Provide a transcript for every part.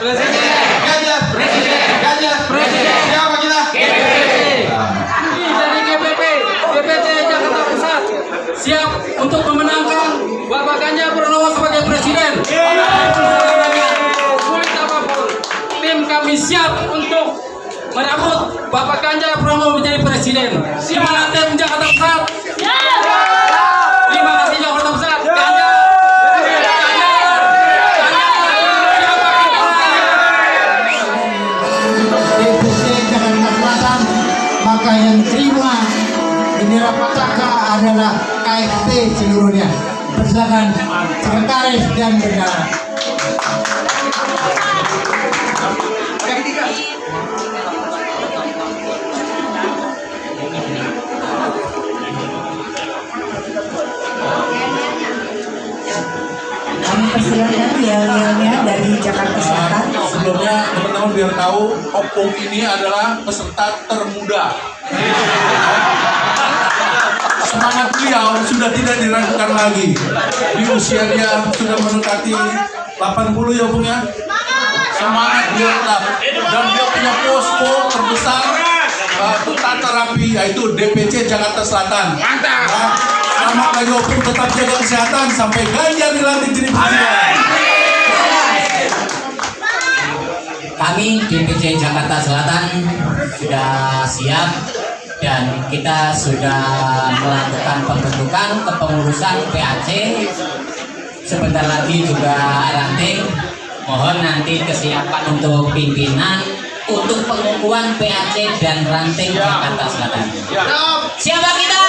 Ganjar presiden. Ganjar presiden. Siapa kita? Dari DPC Jakarta Pusat siap untuk memenangkan Bapak Ganjar Pranowo sebagai presiden. Sulit apapun, tim kami siap untuk merebut Bapak Ganjar Pranowo menjadi presiden. Semangat tim Jakarta Pusat. Terima kasih Jakarta Pusat. Ganjar. DPC Jakarta Selatan, maka yang terima bendera pusaka adalah KFT seluruhnya. Persilakan sekretaris dan bendera. Kami persilakan yel-yelnya dari Jakarta Selatan. Sebelumnya teman-teman biar tahu, Opung ini adalah peserta termuda. Semangat beliau sudah tidak diragukan lagi. Di usia dia sudah mendekati 80 ya Bung ya. Semangat dia tetap. Dan dia punya posko terbesar tata rapi, yaitu DPC Jakarta Selatan. Mantap. Selamat bagi Opung, tetap jaga kesehatan sampai Ganjar dilantik jadi presiden. Kami DPC Jakarta Selatan sudah siap dan kita sudah melakukan pembentukan kepengurusan PAC. Sebentar lagi juga ranting. Mohon nanti kesiapan untuk pimpinan untuk pengukuhan PAC dan ranting Jakarta Selatan. Siapa kita?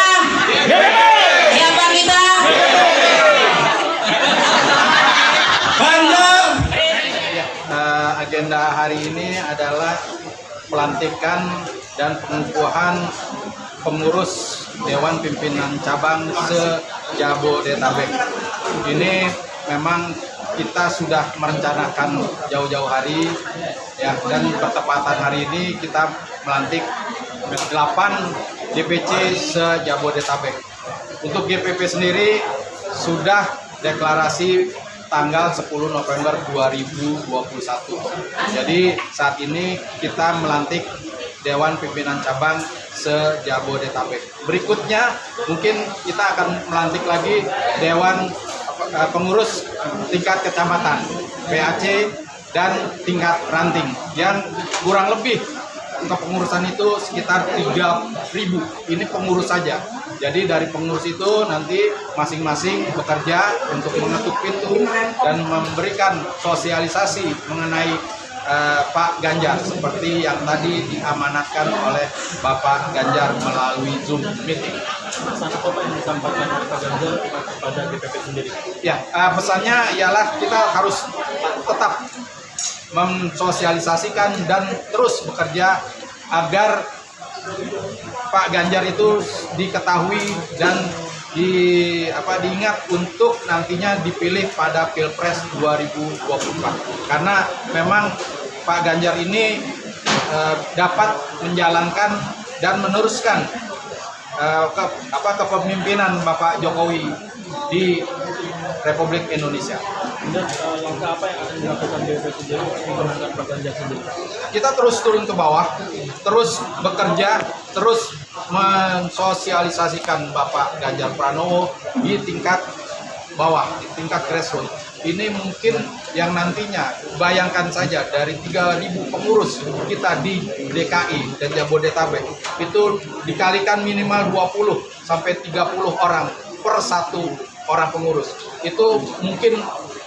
Siapa kita? Agenda hari ini adalah pelantikan dan pengukuhan pengurus Dewan Pimpinan Cabang se-Jabodetabek. Ini memang kita sudah merencanakan jauh-jauh hari ya, dan bertepatan hari ini kita melantik 8 DPC se-Jabodetabek. Untuk GPP sendiri sudah deklarasi tanggal 10 November 2021. Jadi saat ini kita melantik Dewan Pimpinan Cabang se-Jabodetabek. Berikutnya mungkin kita akan melantik lagi Dewan Pengurus tingkat kecamatan, PAC, dan tingkat ranting. Yang kurang lebih kepengurusan itu sekitar 3.000. Ini pengurus saja. Jadi dari pengurus itu nanti masing-masing bekerja untuk mengetuk pintu dan memberikan sosialisasi mengenai Pak Ganjar seperti yang tadi diamanatkan oleh Bapak Ganjar melalui Zoom meeting. Pesan apa yang disampaikan oleh Pak Ganjar kepada DPP sendiri? Ya, pesannya ialah kita harus tetap mensosialisasikan dan terus bekerja agar Pak Ganjar itu diketahui dan diingat untuk nantinya dipilih pada Pilpres 2024. Karena memang Pak Ganjar ini dapat menjalankan dan meneruskan kepemimpinan Bapak Jokowi di Republik Indonesia. Dan langkah apa yang akan dilakukan DPP sendiri untuk memenangkan Pak Ganjar sendiri? Kita terus turun ke bawah, terus bekerja, terus mensosialisasikan Bapak Ganjar Pranowo di tingkat bawah, di tingkat grassroots. Ini mungkin yang nantinya, bayangkan saja dari 3.000 pengurus kita di DKI dan Jabodetabek, itu dikalikan minimal 20 sampai 30 orang per satu orang pengurus. Itu mungkin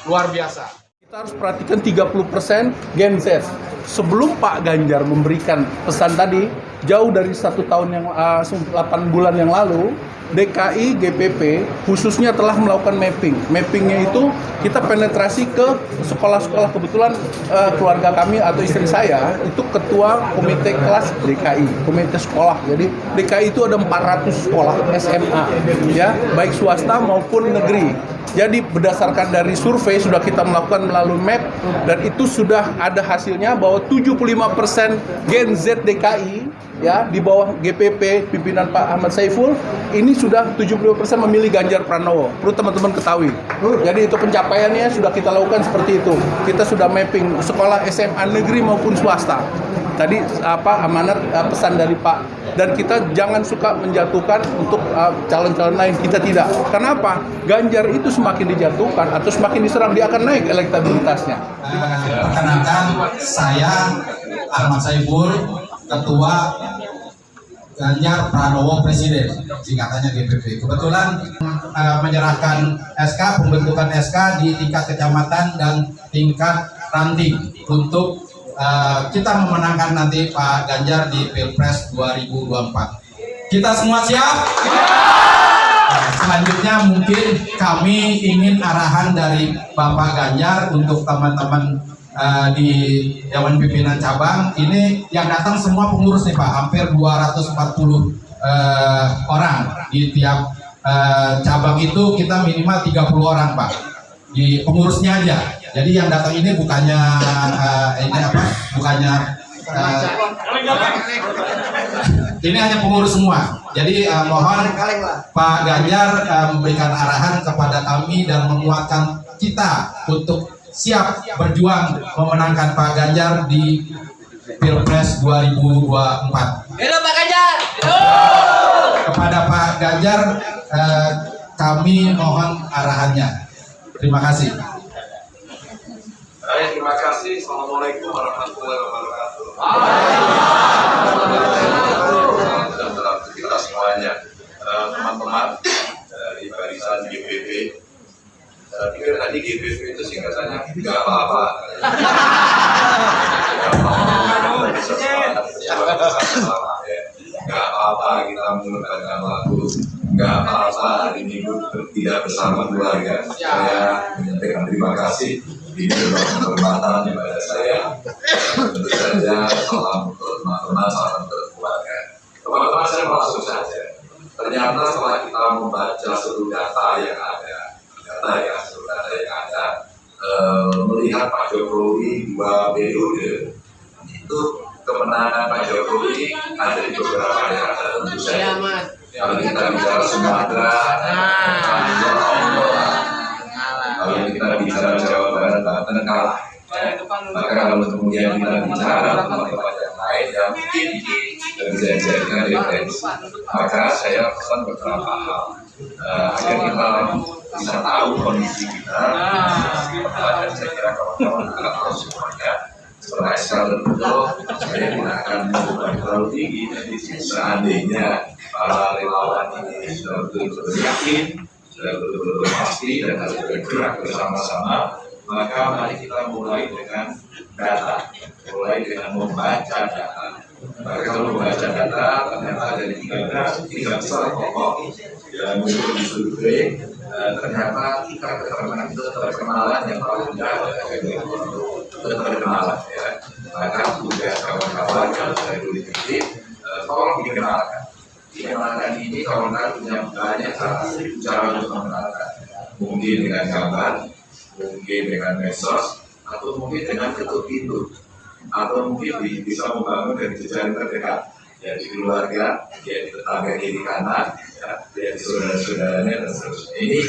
luar biasa. Kita harus perhatikan 30% Gen Z. Sebelum Pak Ganjar memberikan pesan tadi, jauh dari 1 tahun yang 8 bulan yang lalu, DKI GPP khususnya telah melakukan mapping. Mappingnya itu kita penetrasi ke sekolah-sekolah. Kebetulan keluarga kami atau istri saya itu ketua komite kelas DKI, komite sekolah. Jadi DKI itu ada 400 sekolah SMA, ya, baik swasta maupun negeri. Jadi berdasarkan dari survei sudah kita melakukan melalui map dan itu sudah ada hasilnya bahwa 75% Gen Z DKI ya di bawah GPP pimpinan Pak Ahmad Saiful ini sudah 70% memilih Ganjar Pranowo. Perlu teman-teman ketahui. Jadi itu pencapaiannya sudah kita lakukan seperti itu. Kita sudah mapping sekolah SMA negeri maupun swasta. Tadi amanat pesan dari Pak, dan kita jangan suka menjatuhkan untuk calon-calon lain, kita tidak. Kenapa? Ganjar itu semakin dijatuhkan atau semakin diserang, dia akan naik elektabilitasnya. Perkenalkan, saya Ahmad Saiful, Ketua Ganjar Pranowo Presiden, singkatannya GPP. Kebetulan menyerahkan SK, pembentukan SK di tingkat kecamatan dan tingkat ranting untuk kita memenangkan nanti Pak Ganjar di Pilpres 2024. Kita semua siap? Selanjutnya mungkin kami ingin arahan dari Bapak Ganjar untuk teman-teman di Dewan Pimpinan Cabang. Ini yang datang semua pengurus nih Pak, hampir 240 orang di tiap cabang itu kita minimal 30 orang Pak, di pengurusnya aja. Jadi yang datang ini bukannya ini hanya pengurus semua. Jadi mohon Pak Ganjar memberikan arahan kepada kami dan menguatkan kita untuk siap berjuang memenangkan Pak Ganjar di Pilpres 2024. Hidup Pak Ganjar! Kepada Pak Ganjar kami mohon arahannya. Terima kasih. Baik, terima kasih. Assalamualaikum warahmatullahi wabarakatuh. Dan kita semuanya, teman-teman dari barisan GPP. Saya pikir tadi GPP itu singkatannya nggak apa-apa. Nggak apa-apa kita menggunakan lagu. Nggak apa-apa hari Minggu tidak bersama keluarga. Saya menyampaikan terima kasih. Ini adalah penghormatan kepada saya. Tentu saja salam untuk teman-teman, salam untuk keluarga. Teman-teman, saya langsung saja. Ternyata setelah kita membaca seluruh data yang ada, melihat Pak Jokowi 2 periode, itu kemenangan Pak Jokowi ada di beberapa daerah tentu saja. Kalau kita bicara Sumatera, kalau kita bicara Jawa Barat, Banten kalah. Maka kalau kemudian kita bicara tempat-tempat yang lain yang mungkin bisa dijadikan referensi, maka saya pesan beberapa hal agar kita bisa tahu kondisi kita. Dan saya kira kawan-kawan akan tahu semuanya. Setelah SK terbentuk, saya tidak akan beban terlalu tinggi. Jadi seandainya para relawan ini sudah betul-betul yakin, sudah betul-betul pasti dan harus bergerak bersama-sama, maka mari kita mulai dengan data, mulai dengan membaca data. Maka kalau membaca data, ternyata dari 3 besar pokok yang untuk disurvei, ternyata kita keterkenalan yang paling rendah keterkenalan ya. Maka tugas kawan-kawan kalau saya dulu titip, tolong dikenalkan. Dikenalkan ini kawan-kawan punya banyak cara untuk mengenalkan. Mungkin dengan gambar, mungkin dengan medsos, atau mungkin dengan ketuk pintu, atau mungkin bisa membangun dari jejaring terdekat, ya di keluarga, ya di tetangga kiri kanan, ya di saudara-saudaranya dan seterusnya. Ini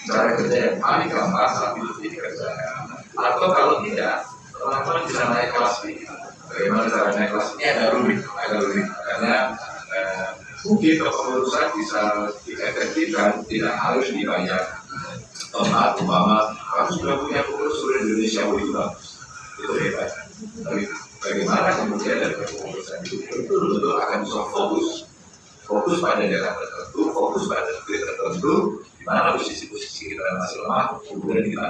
cara kerja yang paling gampang saat itu dikerjakan. Atau kalau tidak, teman-teman bisa naik kelas ini. Bagaimana cara naik kelas ini? Ada rumit, karena mungkin kepengurusan bisa diefektifkan, tidak harus dibayar. Tempat umpama harus sudah punya pengurus seluruh Indonesia begitu bagus, itu hebat. Tapi bagaimana kemudian dari kepengurusan itu betul-betul akan bisa fokus pada daerah tertentu, fokus pada negeri tertentu, di mana posisi-posisi kita masih lemah, kemudian kita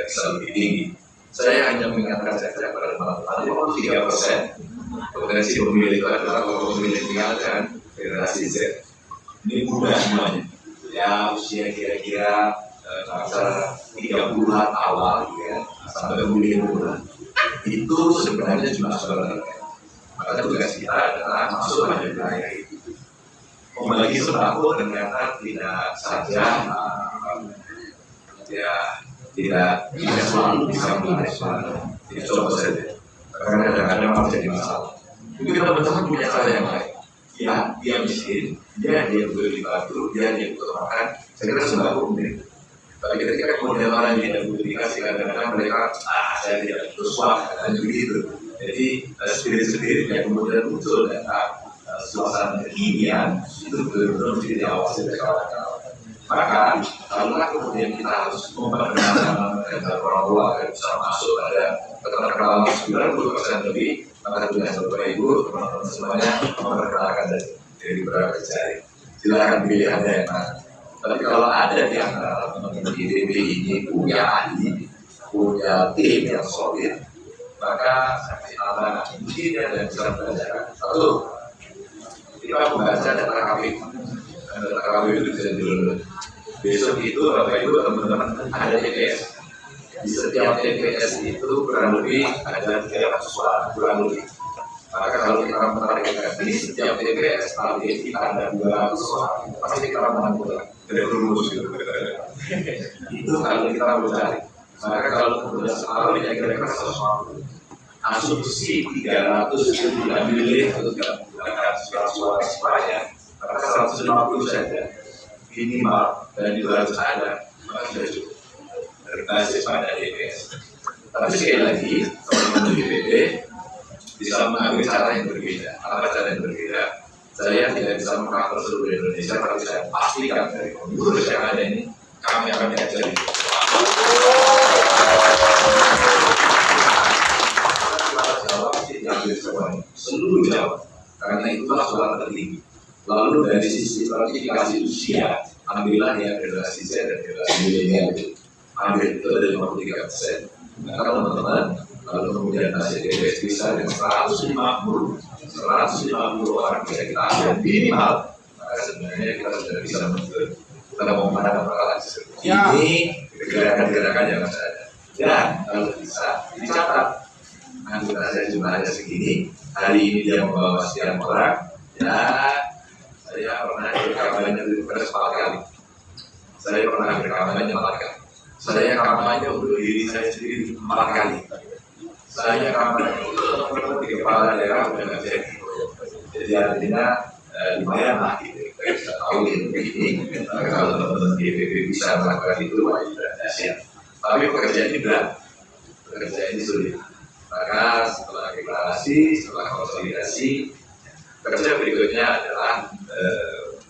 bisa lebih tinggi. Saya hanya mengingatkan saja kepada teman-teman, 3% potensi pemilih itu adalah pemilih tinggal dan generasi Z. Ini mudah semuanya. Ya usia kira-kira masa 30-an awal ya, sampai 50-an itu sebenarnya cuma sebenarnya. Maka tugas kita adalah masuk pada wilayah itu. Membagi sembako ternyata tidak saja tidak selalu bisa menarik suara. Jadi coba saja. Karena kadang-kadang memang jadi masalah. Mungkin teman-teman punya cara yang lain. ya dia miskin, dia beli batu, dia butuh makan. Saya kira sembako penting. Tapi ketika kemudian orang yang tidak butuh dikasih, kadang-kadang mereka saya tidak butuh suap dan begitu. Jadi spirit-spirit yang kemudian muncul datang suasana kekinian itu benar-benar mesti diawasi oleh kawan-kawan. Maka kalau kemudian kita harus memperkenalkan orang tua agar bisa masuk pada keterkenalan 90% lebih, maka tugas Bapak Ibu, teman-teman semuanya memperkenalkan dari beberapa jari. Silakan pilih Anda yang mana. Tapi kalau ada di antara teman-teman IDB ini punya ahli, punya tim yang solid, maka saksi amanah mungkin dan bisa belajar. Satu, kita membaca data KPU. Data KPU itu bisa dulu. Besok itu Bapak Ibu teman-teman ada TPS. Di setiap TPS itu kurang lebih ada 300 suara, kurang lebih. Maka kalau kita memperhatikan di setiap TPS target kita ada 200 suara, pasti kita menentukan dari rumus gitu. Itu kalau kita mencari. Maka kalau kemudian selalu kira-kira 150. Asumsi 300 itu tidak milih atau tidak menggunakan suara semuanya, maka 150 saja minimal dan itu harus ada, maka sudah cukup berbasis pada DPS. Tapi sekali lagi, teman-teman DPP bisa mengambil cara yang berbeda. Apa cara yang berbeda? Saya tidak bisa mengcover seluruh Indonesia, tapi saya pastikan dari pengurus yang ada ini, kami akan diajari. Seluruh Jawa, karena itulah suara tertinggi. Lalu dari sisi kualifikasi usia, ambillah yang generasi Z dan generasi milenial itu, ambil itu ada 53%. Maka teman-teman, kalau kemudian hasil DPS bisa dengan 150 orang bisa kita ambil minimal, maka sebenarnya kita sudah bisa menentukan kita mau mana perkara ini gerakan-gerakan yang masih ada. Dan kalau bisa dicatat, anggota saya jumlahnya segini, hari ini dia membawa sekian orang, dan saya pernah berkampanye di Pilpres 4 kali. Saya pernah berkampanye 4 kali. Saya kampanye untuk diri saya sendiri 4 kali. Saya kampanye untuk di kepala daerah dengan saya. Jadi artinya lumayan lah gitu. Kita bisa tahu ini. Kalau teman-teman DPP bisa melakukan itu, sudah dahsyat. Tapi pekerjaan ini berat. Pekerjaan ini sulit. Maka setelah deklarasi, setelah konsolidasi, kerja berikutnya adalah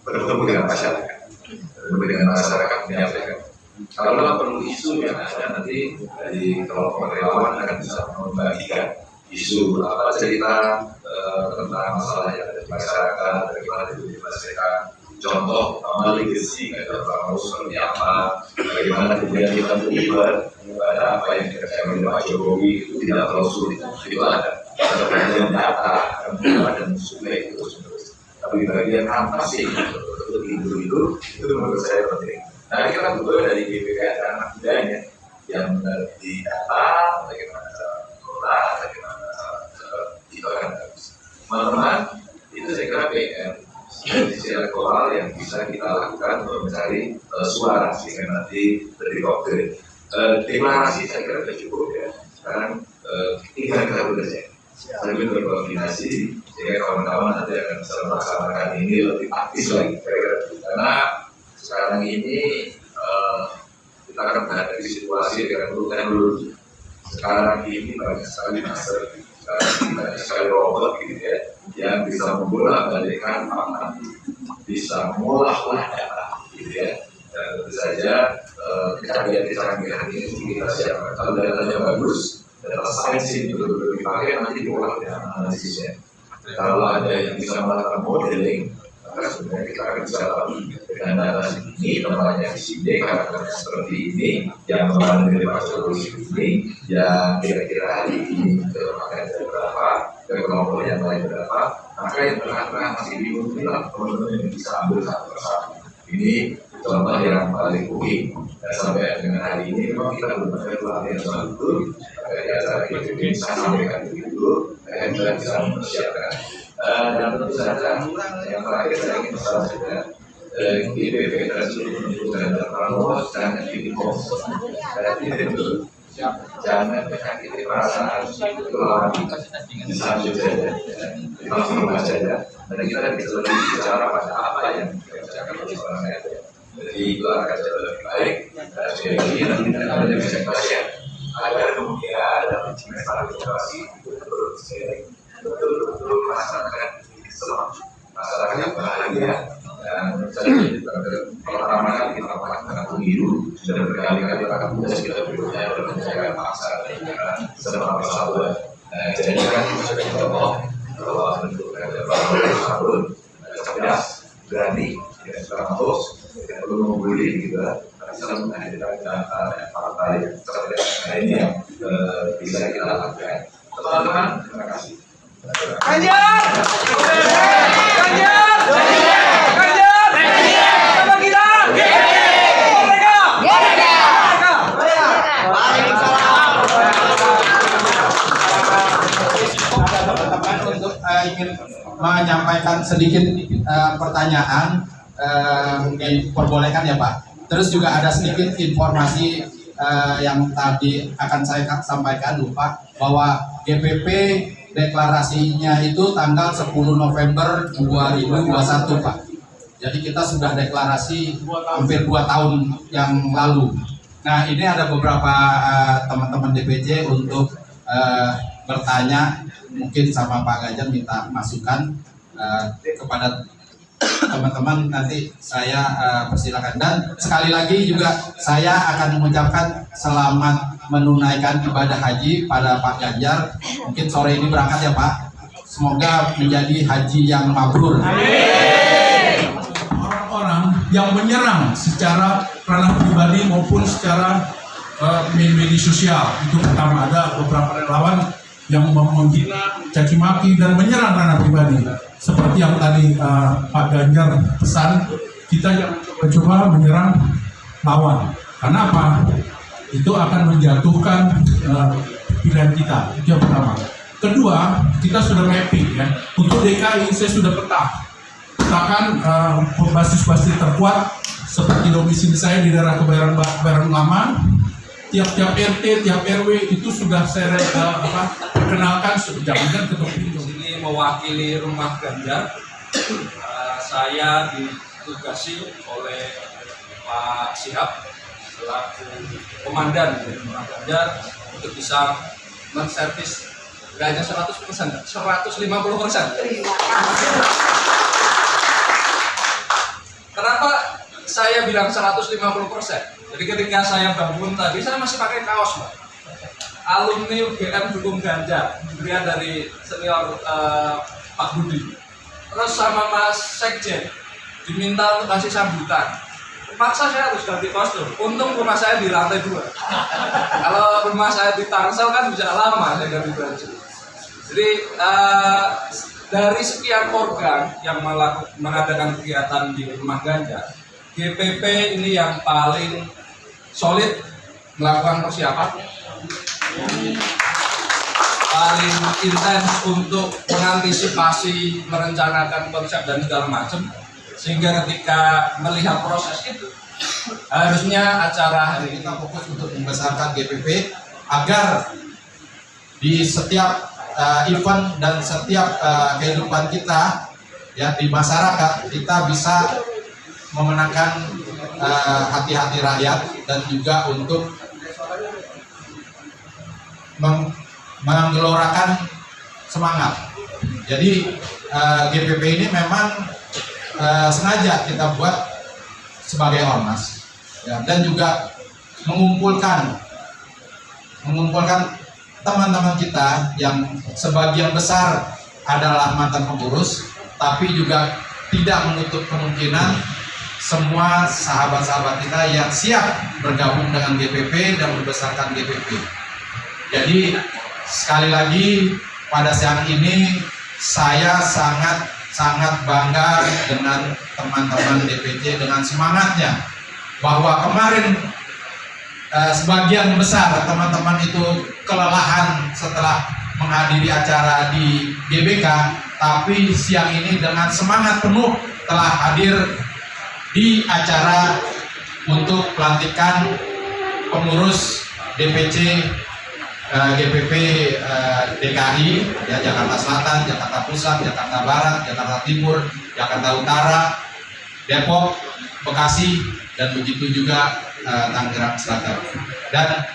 bertemu dengan masyarakat. Bertemu dengan masyarakat menyampaikan. Kalau perlu isu yang ada nanti dari kelompok relawan akan bisa membagikan isu apa cerita tentang masalah yang ada di masyarakat, bagaimana itu diselesaikan. Contoh, legacy kata Pak Prabowo seperti apa, bagaimana kemudian kita terlibat pada apa yang dikerjakan oleh Pak Jokowi itu tidak terlalu sulit. Itu ada bagian data, dan survei itu. Tapi bagian kampanye untuk itu menurut saya penting. Nah, kita butuh dari BPK anak mudanya yang di data, bagaimana cara mengelola, bagaimana cara itu akan bagus. Teman-teman, itu saya kira PR sisi elektoral yang bisa kita lakukan untuk mencari suara sehingga nanti terdiroket. Deklarasi saya kira sudah cukup ya. Sekarang tinggal kita bekerja sambil berkoordinasi sehingga kawan-kawan nanti akan bisa melaksanakan ini lebih aktif lagi. Karena sekarang ini kita akan menghadapi situasi dengan teknologi. Sekarang ini banyak sekali master, banyak sekali robot gitu ya, yang bisa membolak-balikkan fakta, bisa mengolah data gitu ya. Dan tentu saja kecanggihan ini kita siapkan. Kalau datanya bagus, data sains ini betul-betul dipakai nanti diolah dengan analisisnya. Kalau ada yang bisa melakukan modeling, maka sebenarnya kita akan bisa tahu dengan data ini namanya di sini karakternya seperti ini, yang kemarin dari Pak Jokowi ini, yang kira-kira hari ini terpakai dari berapa, ke kelompok yang lain berapa, maka yang tengah-tengah masih bingung bilang teman-teman yang bisa ambil satu persatu. Ini contoh yang paling umum. Dan sampai dengan hari ini memang kita belum ada pelatihan soal itu. Di acara ini bisa sampaikan begitu, dan kita bisa mempersiapkan. Dan tentu saja yang terakhir saya ingin sampaikan IPP dan seluruh pendukung dan Prabowo dan aktivitas. Dan itu jangan menyakiti perasaan lelaki disanjung saja, langsung saja. Dan kita bisa lebih bicara pada apa yang dikerjakan oleh orang lain. Jadi itu akan jadi lebih baik. Dan sekali lagi nanti kita ada bisa pasien agar kemudian dalam masalah edukasi betul-betul merasakan Islam, masyarakat yang bahagia. Dan saya pertama kali kita melakukan pemilu sudah berkali-kali akan tugas kita berikutnya dalam menjaga bangsa dan negara sebagai persatuan. Jadi kan itu sudah kita bahwa bentuk persatuan cerdas, berani, tidak terus, tidak perlu membuli juga. Selalu menghadirkan partai cerdas ini yang bisa kita lakukan. Teman-teman, terima kasih. Ganjar! Ganjar! Sama kita! Merdeka! Teman-teman untuk ingin menyampaikan sedikit pertanyaan, mungkin perbolehkan ya Pak. Terus juga ada sedikit informasi yang tadi akan saya sampaikan lupa, bahwa GPP deklarasinya itu tanggal 10 November 2021 Pak. Jadi kita sudah deklarasi hampir 2 tahun yang lalu. Nah ini ada beberapa teman-teman DPC untuk bertanya, mungkin sama Pak Ganjar minta masukan kepada teman-teman, nanti saya persilakan. Dan sekali lagi juga saya akan mengucapkan selamat menunaikan ibadah haji pada Pak Ganjar. Mungkin sore ini berangkat ya Pak. Semoga menjadi haji yang mabrur. Orang-orang yang menyerang secara ranah pribadi maupun secara media sosial, itu pertama, ada beberapa relawan yang menghina, caci maki dan menyerang ranah pribadi. Seperti yang tadi Pak Ganjar pesan, kita yang coba menyerang lawan. Karena apa? Itu akan menjatuhkan pilihan kita. Itu yang pertama. Kedua, kita sudah mapping ya. Untuk DKI saya sudah petakan basis-basis terkuat seperti domisili saya di daerah Kebayoran Lama. Tiap-tiap RT, tiap RW itu sudah saya perkenalkan, jangan ketua Ini mewakili rumah Ganjar. Saya ditugasi oleh Pak Syihab selaku komandan rumah Ganjar untuk bisa menservis nggak hanya 100%, 150%. Kenapa saya bilang 150%? Jadi ketika saya bangun tadi, saya masih pakai kaos, Mbak. Alumni UGM dukung Ganjar, dia dari senior Pak Budi. Terus sama Mas Sekjen diminta untuk kasih sambutan. Paksa saya harus ganti kostum. Untung rumah saya di lantai 2. Kalau rumah saya di Tangsel kan bisa lama saya ganti baju. Jadi dari sekian organ yang mengadakan kegiatan di rumah Ganjar, GPP ini yang paling solid melakukan persiapan, paling intens untuk mengantisipasi, merencanakan konsep dan segala macam, sehingga ketika melihat proses itu, harusnya acara hari ini kita fokus untuk membesarkan GPP agar di setiap event dan setiap kehidupan kita ya di masyarakat kita bisa memenangkan hati-hati rakyat dan juga untuk menggelorakan semangat. Jadi GPP ini memang sengaja kita buat sebagai ormas ya, dan juga mengumpulkan teman-teman kita yang sebagian besar adalah mantan pengurus, tapi juga tidak menutup kemungkinan semua sahabat-sahabat kita yang siap bergabung dengan GPP dan membesarkan GPP. Jadi sekali lagi pada siang ini saya sangat bangga dengan teman-teman DPC dengan semangatnya, bahwa kemarin sebagian besar teman-teman itu kelelahan setelah menghadiri acara di GBK, tapi siang ini dengan semangat penuh telah hadir di acara untuk pelantikan pengurus DPC GPP DKI, ya, Jakarta Selatan, Jakarta Pusat, Jakarta Barat, Jakarta Timur, Jakarta Utara, Depok, Bekasi, dan begitu juga Tangerang Selatan. Dan